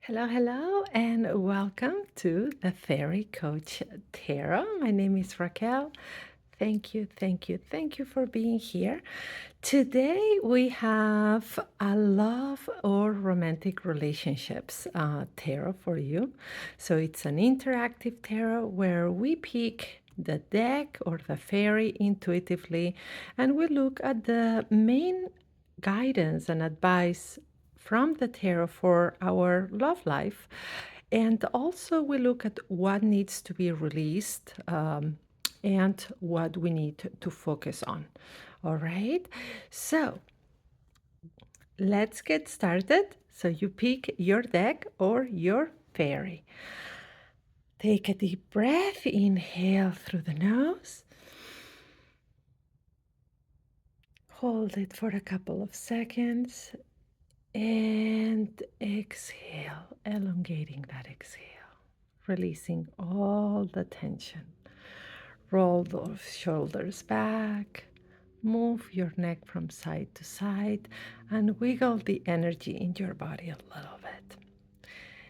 Hello, hello, and welcome to the Fairy Coach Tarot. My name is Raquel. Thank you for being here. Today we have a love or romantic relationships tarot for you. So it's an interactive tarot where we pick the deck or the fairy intuitively and we look at the main guidance and advice from the tarot for our love life. And also, we look at what needs to be released and what we need to focus on. All right. So, let's get started. So, you pick your deck or your fairy. Take a deep breath, inhale through the nose. Hold it for a couple of seconds and exhale, elongating that exhale, releasing all the tension. Roll those shoulders back, move your neck from side to side, and wiggle the energy in your body a little bit.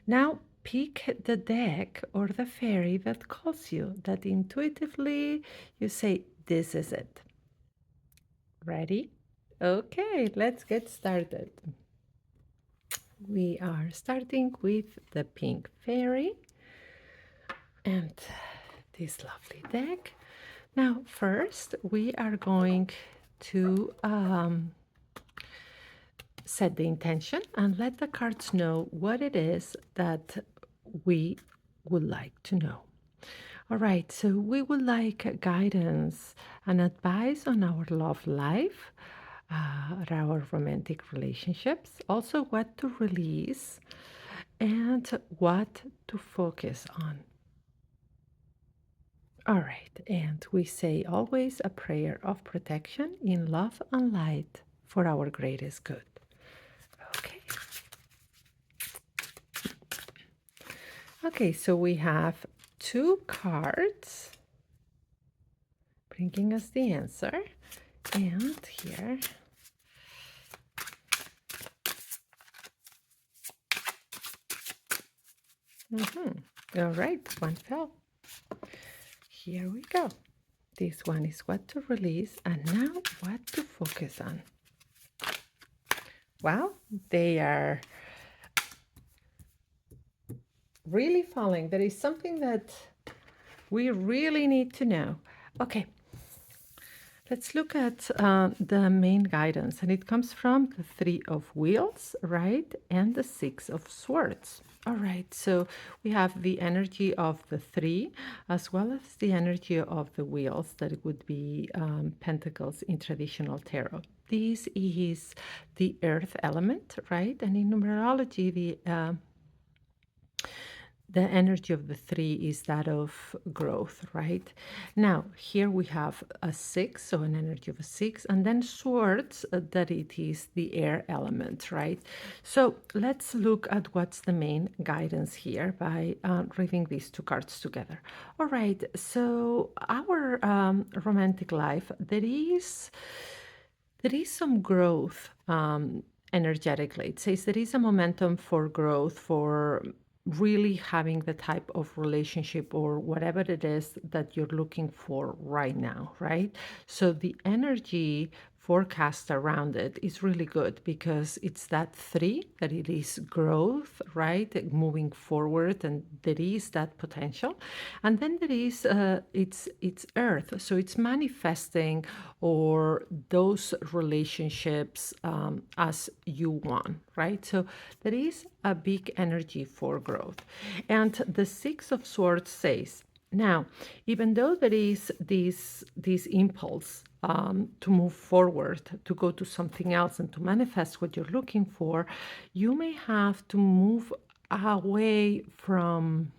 Now, pick the deck or the fairy that calls you, that intuitively you say, "This is it." Ready? Okay, let's get started. We are starting with the pink fairy and this lovely deck. Now, first, we are going to set the intention and let the cards know what it is that we would like to know. All right, so we would like guidance and advice on our love life, our romantic relationships, also what to release and what to focus on. All right, and we say always a prayer of protection in love and light for our greatest good. Okay. Okay, so we have two cards bringing us the answer. And here, all right, one fell. Here we go. This one is what to release, and now what to focus on. Well, they are really falling. There is something that we really need to know. Okay, let's look at the main guidance, and it comes from the Three of Wheels, right? And the Six of Swords. All right, so we have the energy of the three as well as the energy of the wheels that would be pentacles in traditional tarot. This is the earth element, right? And in numerology, the energy of the three is that of growth, right? Now, here we have a six, so an energy of a six, and then swords, that it is the air element, right? So let's look at what's the main guidance here by reading these two cards together. All right, so our romantic life, there is some growth energetically. It says there is a momentum for growth, for really having the type of relationship or whatever it is that you're looking for right now, right? So the energy forecast around it is really good because it's that three, that it is growth, right? Moving forward, and there is that potential. And then there is it's earth, so it's manifesting or those relationships as you want, right? So there is a big energy for growth. And the Six of Swords says, now, even though there is this impulse to move forward, to go to something else and to manifest what you're looking for, you may have to move away from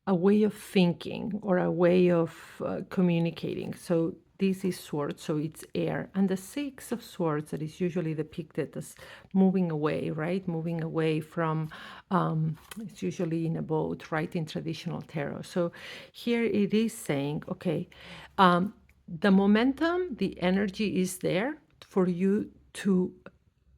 a way of thinking or a way of communicating. So this is swords, so it's air. And the Six of Swords, that is usually depicted as moving away, right? Moving away from, it's usually in a boat, right? In traditional tarot. So here it is saying, okay, the momentum, the energy is there for you to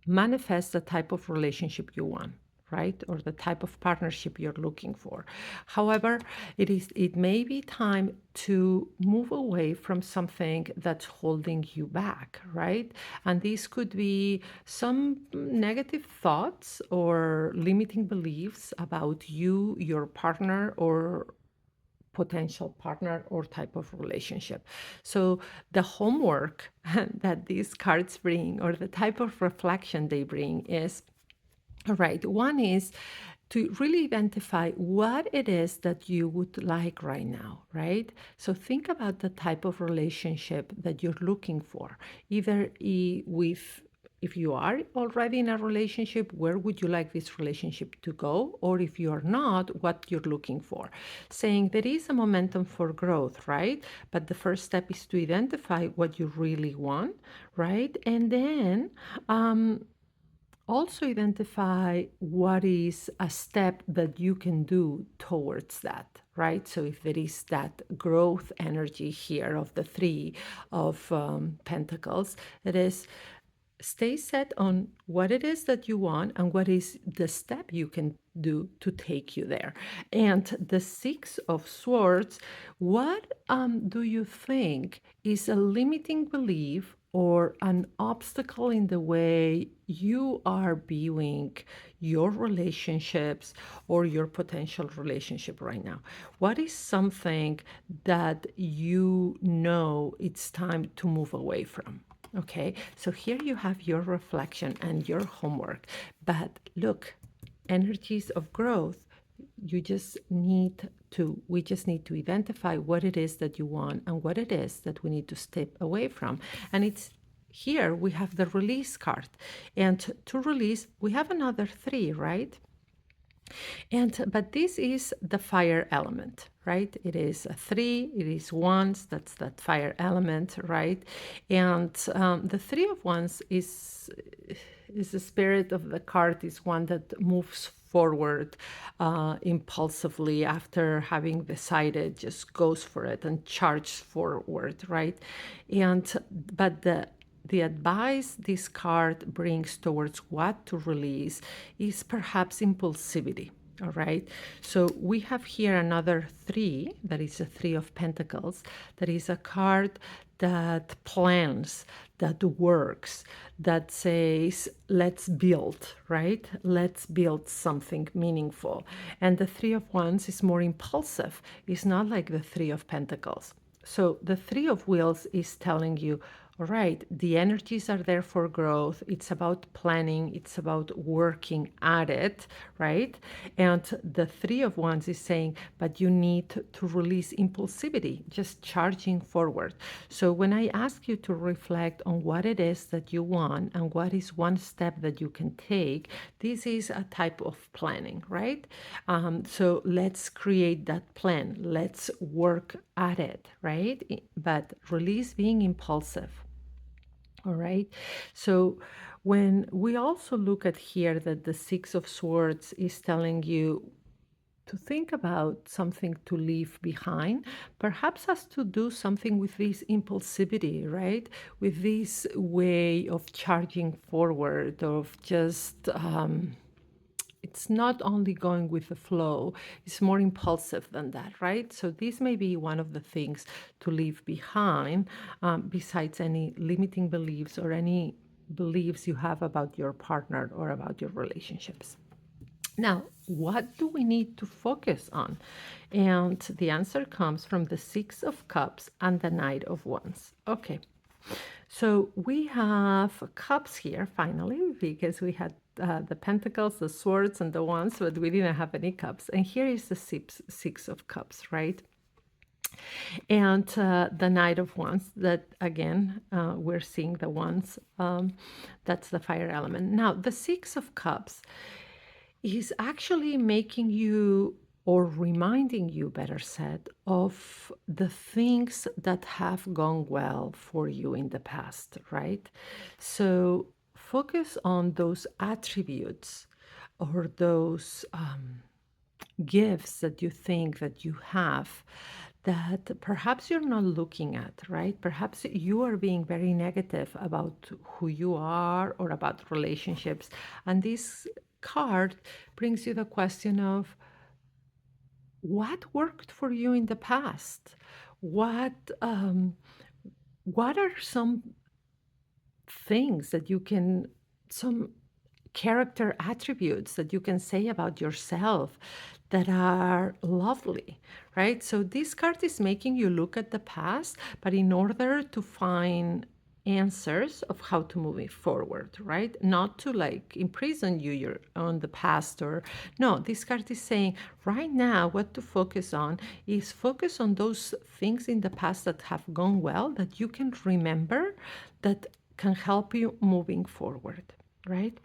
manifest the type of relationship you want, right? Or the type of partnership you're looking for. However, it may be time to move away from something that's holding you back, right? And these could be some negative thoughts or limiting beliefs about you, your partner, or potential partner or type of relationship. So the homework that these cards bring, or the type of reflection they bring, is all right. One is to really identify what it is that you would like right now, right? So think about the type of relationship that you're looking for, either with if you are already in a relationship, where would you like this relationship to go? Or if you are not, what you're looking for. Saying there is a momentum for growth, right? But the first step is to identify what you really want, right? And then also identify what is a step that you can do towards that, right? So if there is that growth energy here of the three of pentacles, it is stay set on what it is that you want and what is the step you can do to take you there. And the Six of Swords, what do you think is a limiting belief or an obstacle in the way you are viewing your relationships or your potential relationship right now? What is something that you know it's time to move away from? Okay, so here you have your reflection and your homework. But look, energies of growth, we just need to identify what it is that you want and what it is that we need to step away from. And it's here we have the release card. And to release, we have another three, right? But this is the fire element, right? It is a three, it is wands, that's that fire element, right? And the three of wands is the spirit of the card, is one that moves forward impulsively after having decided, just goes for it and charges forward, right? But the advice this card brings towards what to release is perhaps impulsivity. All right. So we have here another three, that is a three of pentacles. That is a card that plans, that works, that says, let's build, right? Let's build something meaningful. And the three of wands is more impulsive. It's not like the three of pentacles. So the three of wheels is telling you, all right, the energies are there for growth. It's about planning. It's about working at it, right? And the three of wands is saying, but you need to release impulsivity, just charging forward. So when I ask you to reflect on what it is that you want and what is one step that you can take, this is a type of planning, right? So let's create that plan. Let's work at it, right? But release being impulsive. All right. So when we also look at here that the Six of Swords is telling you to think about something to leave behind, perhaps has to do something with this impulsivity, right? With this way of charging forward, of just it's not only going with the flow, it's more impulsive than that, right? So this may be one of the things to leave behind, besides any limiting beliefs or any beliefs you have about your partner or about your relationships. Now, what do we need to focus on? And the answer comes from the Six of Cups and the Knight of Wands. Okay, so we have cups here finally, because we had the pentacles, the swords, and the wands, but we didn't have any cups. And here is the six of cups, right? And the Knight of Wands, that again, we're seeing the wands, that's the fire element. Now, the Six of Cups is actually making you, or reminding you, better said, of the things that have gone well for you in the past, right? So focus on those attributes or those gifts that you think that you have that perhaps you're not looking at, right? Perhaps you are being very negative about who you are or about relationships. And this card brings you the question of what worked for you in the past? What um, what are some things that you can, some character attributes that you can say about yourself that are lovely, right? So this card is making you look at the past, but in order to find answers of how to move it forward, right? Not to like imprison you on the past, or no, this card is saying right now what to focus on is focus on those things in the past that have gone well, that you can remember, that can help you moving forward, right?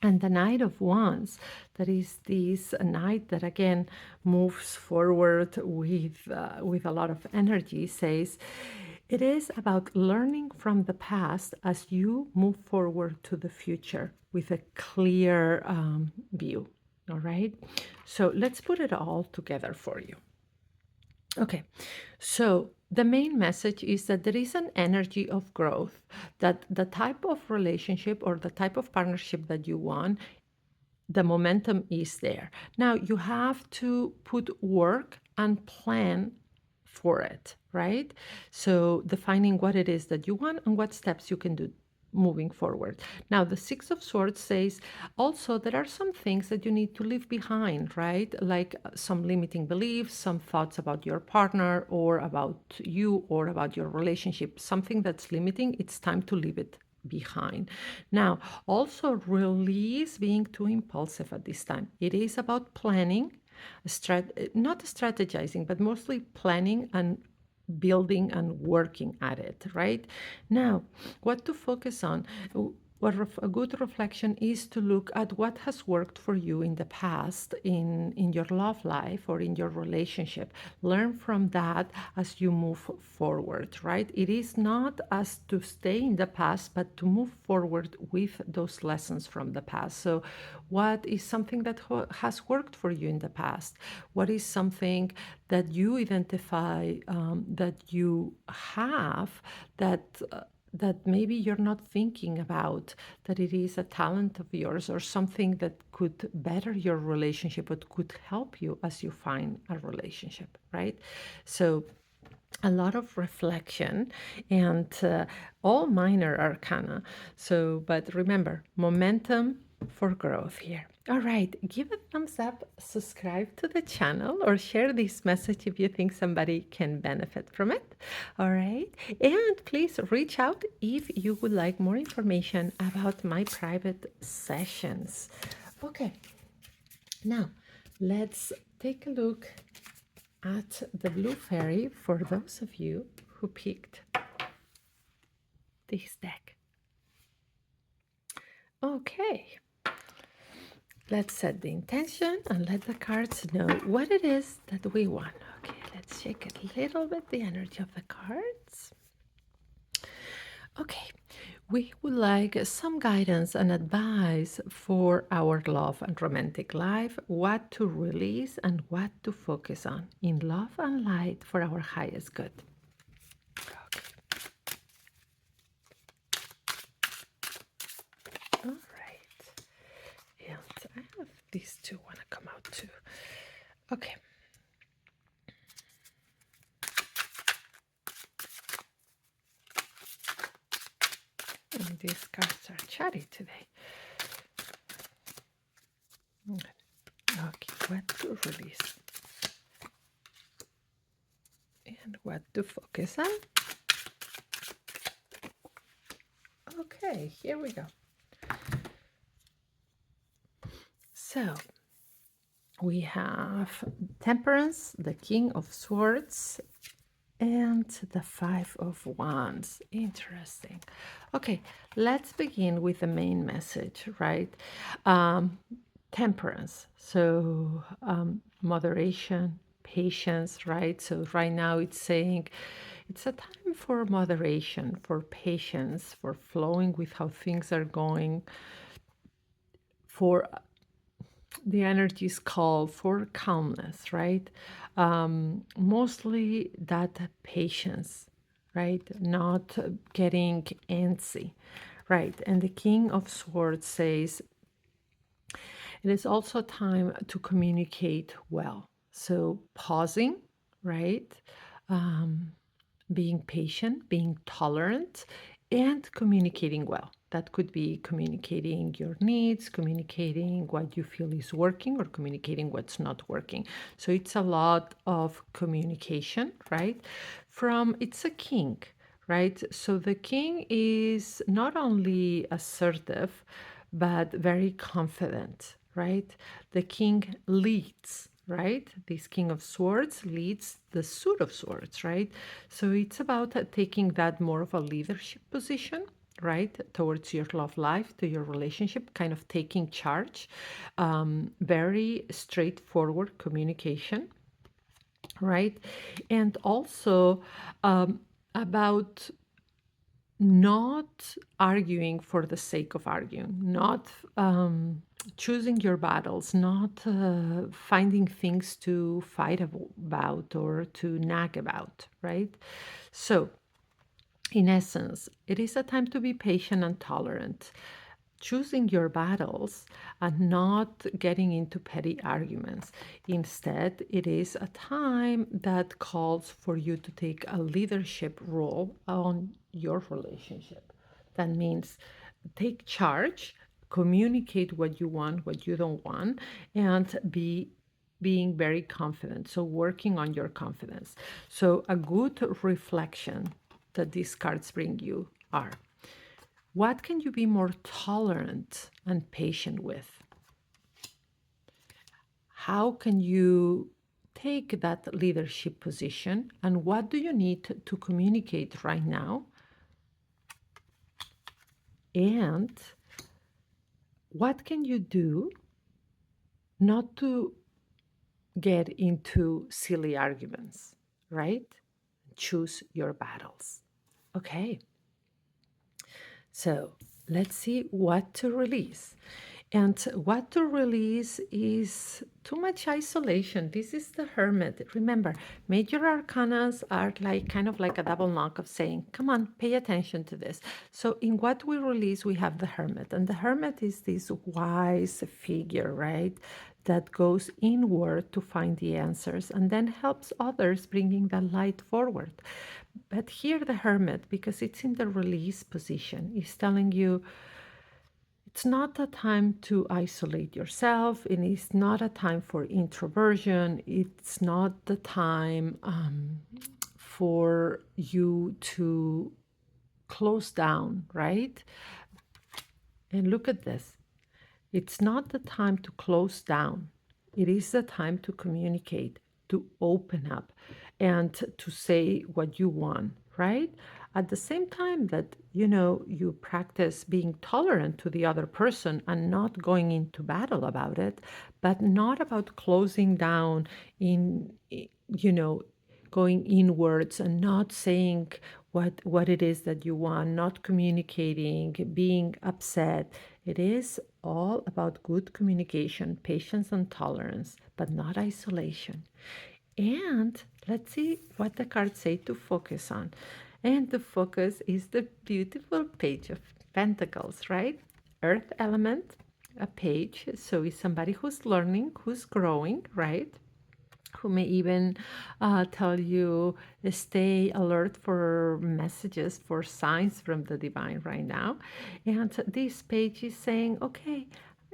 And the Knight of Wands, that is this knight that again moves forward with a lot of energy, says it is about learning from the past as you move forward to the future with a clear view. All right. So let's put it all together for you. Okay, so the main message is that there is an energy of growth, that the type of relationship or the type of partnership that you want, the momentum is there. Now you have to put work and plan for it, right? So defining what it is that you want and what steps you can do moving forward. Now, the Six of Swords says also there are some things that you need to leave behind, right? Like some limiting beliefs, some thoughts about your partner or about you or about your relationship, something that's limiting, it's time to leave it behind. Now, also release being too impulsive at this time. It is about planning, not strategizing, but mostly planning and building and working at it, right? Now, what to focus on? A good reflection is to look at what has worked for you in the past in your love life or in your relationship. Learn from that as you move forward, right? It is not as to stay in the past, but to move forward with those lessons from the past. So, what is something that has worked for you in the past? What is something that you identify that you have that that maybe you're not thinking about, that it is a talent of yours or something that could better your relationship, but could help you as you find a relationship, right? So a lot of reflection and all minor arcana. So, but remember, momentum for growth here. All right, give a thumbs up, subscribe to the channel, or share this message if you think somebody can benefit from it. All right, and please reach out if you would like more information about my private sessions. Okay, now let's take a look at the blue fairy for those of you who picked this deck. Okay, let's set the intention and let the cards know what it is that we want. Okay, let's shake a little bit the energy of the cards. Okay, we would like some guidance and advice for our love and romantic life, what to release and what to focus on in love and light for our highest good. All right. And I have these two want to come out too. Okay. And these cards are chatty today. Okay, what to release and what to focus on. Okay, here we go. So we have Temperance, the King of Swords, and the Five of Wands. Interesting. Okay, let's begin with the main message, right? Temperance. So moderation, patience, right? So right now it's saying it's a time for moderation, for patience, for flowing with how things are going, for the energies call for calmness, right? Mostly that patience, right? Not getting antsy, right? And the King of Swords says it is also time to communicate well. So pausing, right? Um, being patient, being tolerant, and communicating well. That could be communicating your needs, communicating what you feel is working, or communicating what's not working. So it's a lot of communication, right? It's a king, right? So the king is not only assertive, but very confident, right? The king leads, right? This King of Swords leads the suit of swords, right? So it's about taking that more of a leadership position, right, towards your love life, to your relationship, kind of taking charge. Very straightforward communication, right? And also about not arguing for the sake of arguing, not choosing your battles, not finding things to fight about or to nag about, right? So, in essence, it is a time to be patient and tolerant, choosing your battles and not getting into petty arguments. Instead, it is a time that calls for you to take a leadership role on your relationship. That means take charge, communicate what you want, what you don't want, and being very confident. So, working on your confidence. So, a good reflection that these cards bring you are: what can you be more tolerant and patient with? How can you take that leadership position? And what do you need to communicate right now? And what can you do not to get into silly arguments, right? Choose your battles. Okay, so let's see what to release. And what to release is too much isolation. This is the hermit. Remember, major arcanas are like kind of like a double knock of saying, come on, pay attention to this. So, in what we release, we have the hermit. And the hermit is this wise figure, right? That goes inward to find the answers and then helps others bringing the light forward. But here, the hermit, because it's in the release position, is telling you, it's not a time to isolate yourself. It is not a time for introversion. It's not the time for you to close down, right? And look at this. It's not the time to close down. It is the time to communicate, to open up, and to say what you want, right? At the same time that, you practice being tolerant to the other person and not going into battle about it, but not about closing down going inwards and not saying what it is that you want, not communicating, being upset. It is all about good communication, patience, and tolerance, but not isolation. And let's see what the cards say to focus on. And the focus is the beautiful Page of Pentacles, right? Earth element, a page. So it's somebody who's learning, who's growing, right? Who may even tell you stay alert for messages, for signs from the divine right now. And this page is saying, okay,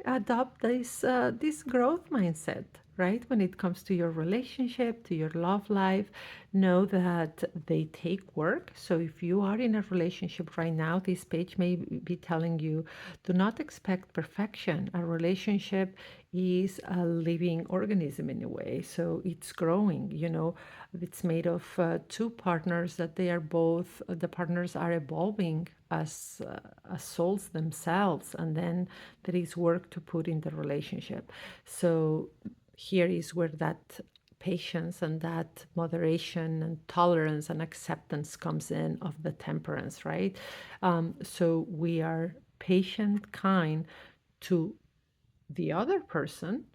adopt this growth mindset, right? When it comes to your relationship, to your love life, know that they take work. So if you are in a relationship right now, this page may be telling you, do not expect perfection. A relationship is a living organism in a way. So it's growing, it's made of two partners that they are both, the partners are evolving as souls themselves. And then there is work to put in the relationship. So here is where that patience and that moderation and tolerance and acceptance comes in of the temperance, right? So we are patient, kind to the other person,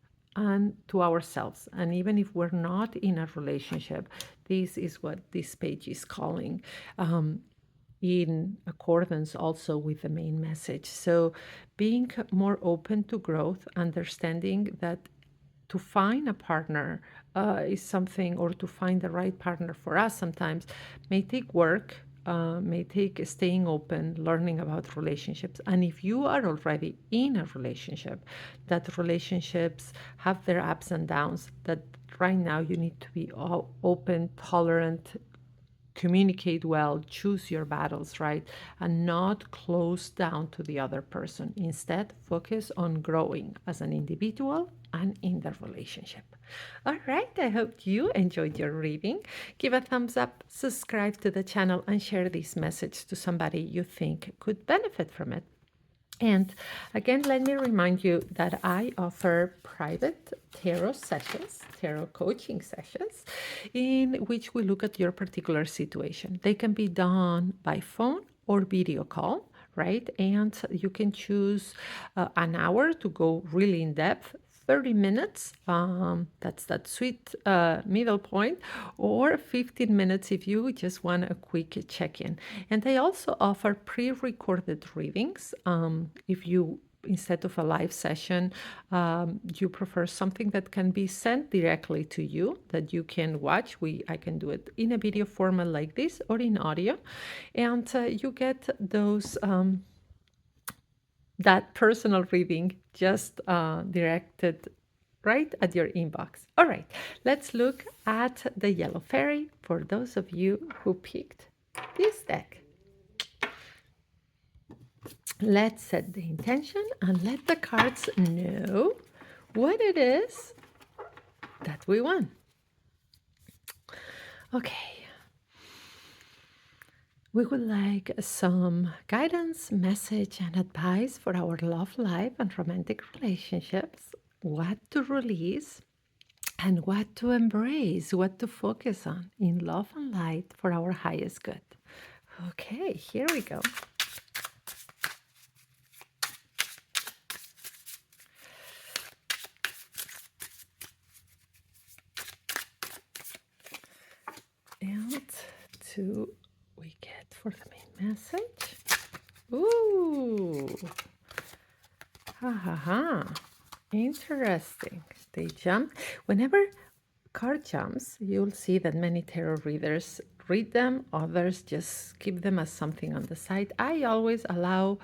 and to ourselves. And even if we're not in a relationship, this is what this page is calling. In accordance also with the main message. So, being more open to growth, understanding that to find a partner is something, or to find the right partner for us sometimes may take work, may take staying open, learning about relationships. And if you are already in a relationship, that relationships have their ups and downs, that right now you need to be open, tolerant, communicate well, choose your battles, right? And not close down to the other person. Instead, focus on growing as an individual and in the relationship. All right, I hope you enjoyed your reading. Give a thumbs up, subscribe to the channel, and share this message to somebody you think could benefit from it. And again, let me remind you that I offer private tarot sessions, tarot coaching sessions, in which we look at your particular situation. They can be done by phone or video call, right? And you can choose an hour to go really in depth, 30 minutes, that's that sweet middle point, or 15 minutes if you just want a quick check-in. And I also offer pre-recorded readings. If you, instead of a live session, you prefer something that can be sent directly to you, that you can watch. I can do it in a video format like this, or in audio, and you get those that personal reading just directed right at your inbox. All right, let's look at the Yellow Fairy for those of you who picked this deck. Let's set the intention and let the cards know what it is that we want. Okay. We would like some guidance, message, and advice for our love life and romantic relationships. What to release and what to embrace, what to focus on in love and light for our highest good. Okay, here we go. And two we get for the main message. Ooh. Ha ha ha. Interesting. They jump. Whenever card jumps, you'll see that many tarot readers read them, others just keep them as something on the side. I always allow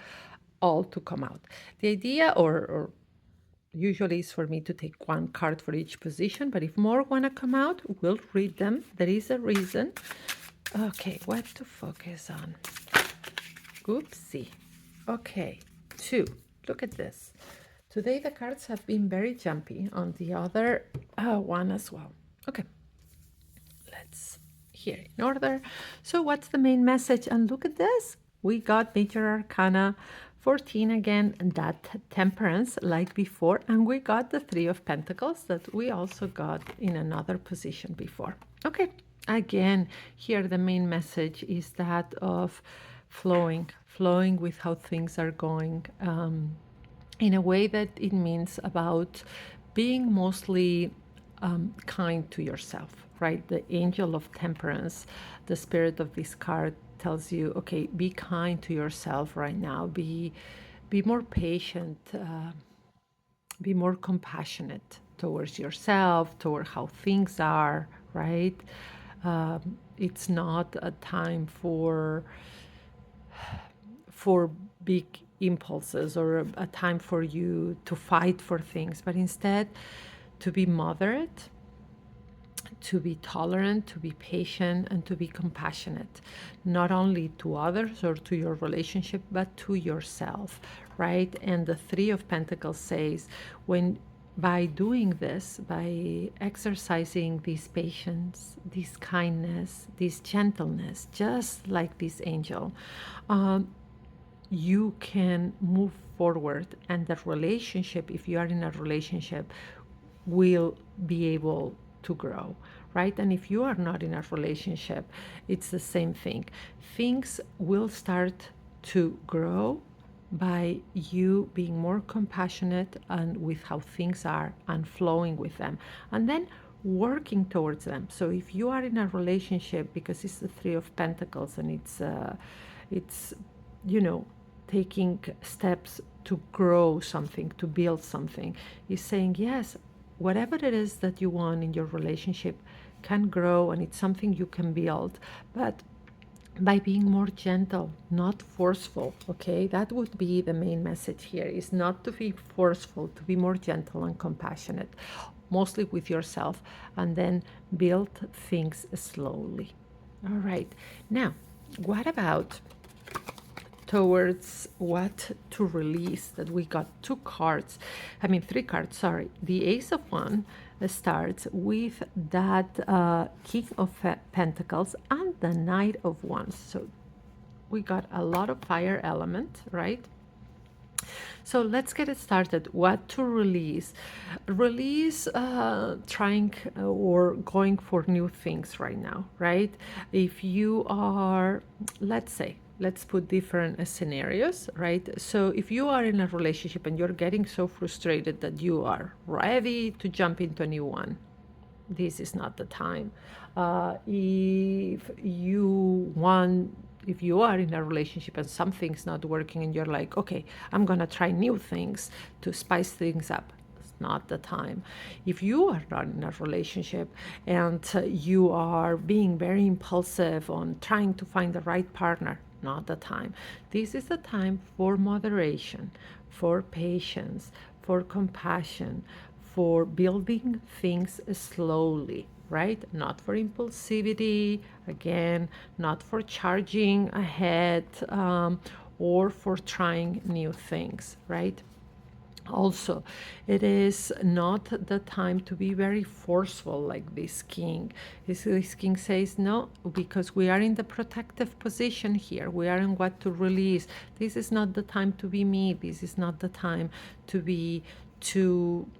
all to come out. The idea, or usually, is for me to take one card for each position, but if more want to come out, we'll read them. There is a reason. Okay, what to focus on? Oopsie. Okay, two. Look at this. Today the cards have been very jumpy on the other one as well. Okay, let's hear in order. So what's the main message? And look at this. We got Major Arcana 14 again, and that Temperance like before. And we got the Three of Pentacles that we also got in another position before. Okay, again, here the main message is that of flowing with how things are going, in a way that it means about being mostly kind to yourself, right? The Angel of Temperance, the spirit of this card, tells you, okay, be kind to yourself right now. Be more patient. Be more compassionate towards yourself, toward how things are, right? It's not a time for big impulses, or a time for you to fight for things, but instead to be moderate, to be tolerant, to be patient, and to be compassionate, not only to others or to your relationship, but to yourself, right? And the Three of Pentacles says, when by doing this, by exercising this patience, this kindness, this gentleness, just like this angel, you can move forward, and the relationship, if you are in a relationship, will be able to grow, right? And if you are not in a relationship, it's the same thing. Things will start to grow, by you being more compassionate and with how things are and flowing with them, and then working towards them. So if you are in a relationship, because it's the Three of Pentacles, and it's you know, taking steps to grow something, to build something, is saying yes, whatever it is that you want in your relationship can grow, and it's something you can build, but by being more gentle, not forceful. Okay, that would be the main message here, is not to be forceful, to be more gentle and compassionate, mostly with yourself, and then build things slowly. All right, now what about towards what to release? That we got three cards, sorry. The Ace of Wands starts with that King of Pentacles and the Knight of Wands. So we got a lot of fire element, right? So let's get it started. What to release? Release trying or going for new things right now, right? If you are, let's say, let's put different scenarios, right? So if you are in a relationship and you're getting so frustrated that you are ready to jump into a new one, this is not the time. If you are in a relationship and something's not working and you're like, okay, I'm gonna try new things to spice things up, it's not the time. If you are not in a relationship and you are being very impulsive on trying to find the right partner, not the time. This is the time for moderation, for patience, for compassion, for building things slowly, right? Not for impulsivity, again, not for charging ahead, or for trying new things, right? Also, it is not the time to be very forceful like this king. This king says no, because we are in the protective position here. We are in what to release. This is not the time to be me. This is not the time to be too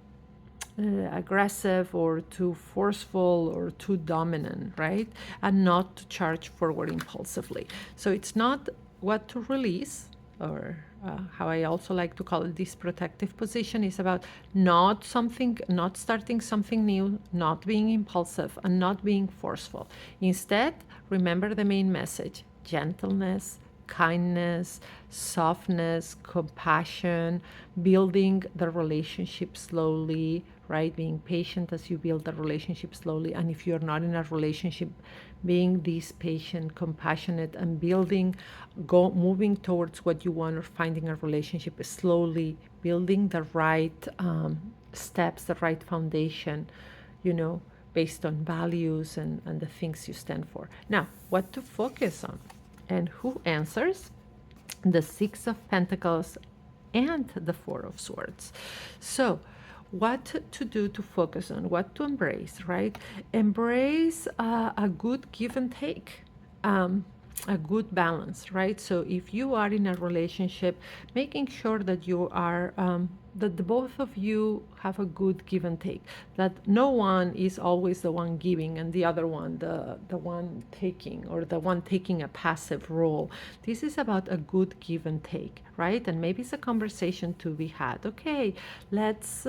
aggressive or too forceful or too dominant, right? And not to charge forward impulsively. So it's not what to release, or how I also like to call it, this protective position, is about not starting something new, not being impulsive, and not being forceful. Instead, remember the main message: gentleness, kindness, softness, compassion, building the relationship slowly, right? Being patient as you build the relationship slowly. And if you're not in a relationship, being this patient, compassionate, and moving towards what you want, or finding a relationship slowly, building the right steps, the right foundation, based on values and the things you stand for. Now, what to focus on? And who answers? The Six of Pentacles and the Four of Swords. So what to do to focus on, what to embrace, right? Embrace a good give and take, a good balance, right? So if you are in a relationship, making sure that you are that the both of you have a good give and take, that no one is always the one giving and the other one the one taking, or the one taking a passive role. This is about a good give and take, right? And maybe it's a conversation to be had. Okay, let's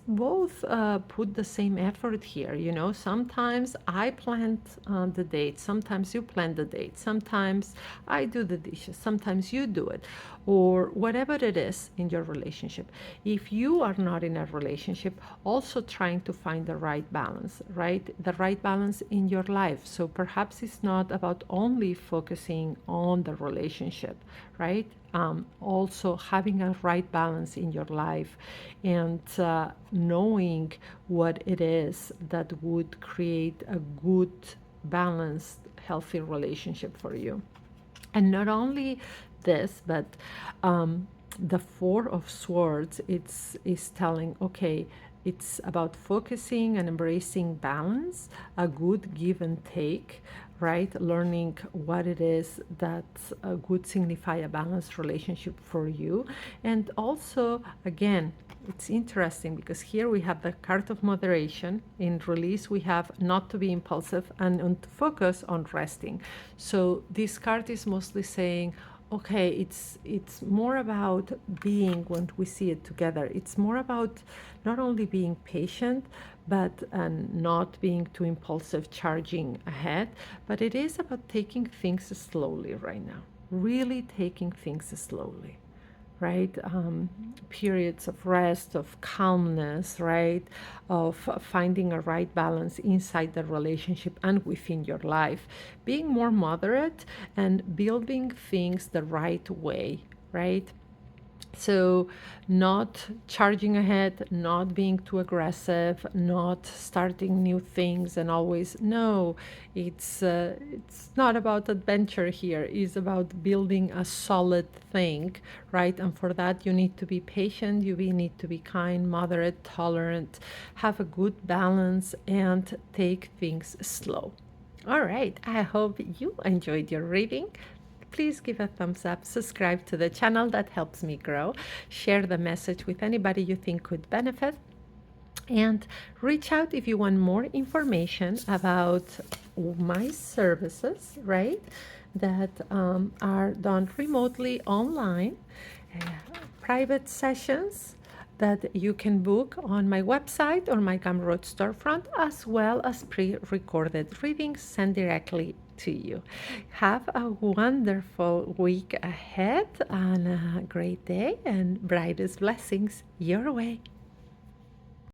both put the same effort here. Sometimes I plan the date, sometimes you plan the date, sometimes I do the dishes, sometimes you do it, or whatever it is in your relationship. If you are not in a relationship, also trying to find the right balance, right? The right balance in your life. So perhaps it's not about only focusing on the relationship, right? Also having a right balance in your life, and knowing what it is that would create a good, balanced, healthy relationship for you. And not only this, but the Four of Swords, is telling, okay, it's about focusing and embracing balance, a good give and take, right? Learning what it is that would signify a balanced relationship for you. And also, again, it's interesting because here we have the card of moderation. In release, we have not to be impulsive and to focus on resting. So this card is mostly saying, Okay, it's more about being when we see it together. It's more about not only being patient, but not being too impulsive, charging ahead, but it is about taking things slowly right now. Really taking things slowly, right? Periods of rest, of calmness, right? Of finding a right balance inside the relationship and within your life. Being more moderate and building things the right way, right? So, not charging ahead, not being too aggressive, not starting new things, and always no. It's not about adventure here. It's about building a solid thing, right? And for that, you need to be patient. You need to be kind, moderate, tolerant, have a good balance, and take things slow. All right. I hope you enjoyed your reading. Please give a thumbs up, subscribe to the channel, that helps me grow. Share the message with anybody you think could benefit. And reach out if you want more information about my services, right? That are done remotely online, uh, private sessions that you can book on my website or my Gumroad storefront, as well as pre-recorded readings sent directly to you. Have a wonderful week ahead and a great day, and brightest blessings your way.